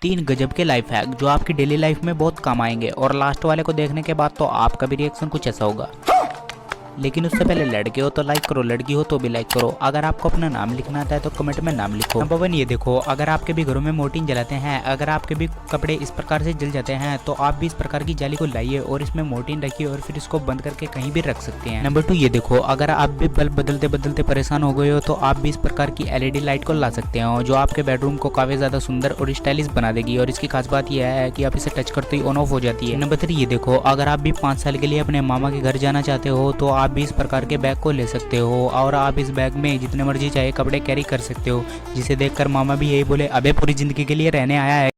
3 गजब के life hack जो आपकी डेली लाइफ में बहुत काम आएंगे और लास्ट वाले को देखने के बाद तो आपका भी रिएक्शन कुछ ऐसा होगा। लेकिन उससे पहले लड़के हो तो लाइक करो, लड़की हो तो भी लाइक करो। अगर आपको अपना नाम लिखना आता है तो कमेंट में नाम लिखो। नंबर 1 ये देखो, अगर आपके भी घरों में मोर्टिन जलाते हैं, अगर आपके भी कपड़े इस प्रकार से जल जाते हैं तो आप भी इस प्रकार की जाली को लाइए और इसमें मोर्टिन रखिए और फिर इसको बंद करके कहीं भी रख सकते हैं। नंबर 2 ये देखो, अगर आप भी बल्ब बदलते बदलते परेशान हो गए हो तो आप भी इस प्रकार की LED लाइट को ला सकते हो जो आपके बेडरूम को काफी ज्यादा सुंदर और स्टाइलिश बना देगी और इसकी खास बात यह है कि आप इसे टच करते ही ऑन ऑफ हो जाती है। नंबर 3 ये देखो, अगर आप भी 5 साल के लिए अपने मामा के घर जाना चाहते हो तो आप भी इस प्रकार के बैग को ले सकते हो और आप इस बैग में जितने मर्जी चाहे कपड़े कैरी कर सकते हो, जिसे देखकर मामा भी यही बोले, अबे पूरी जिंदगी के लिए रहने आया है।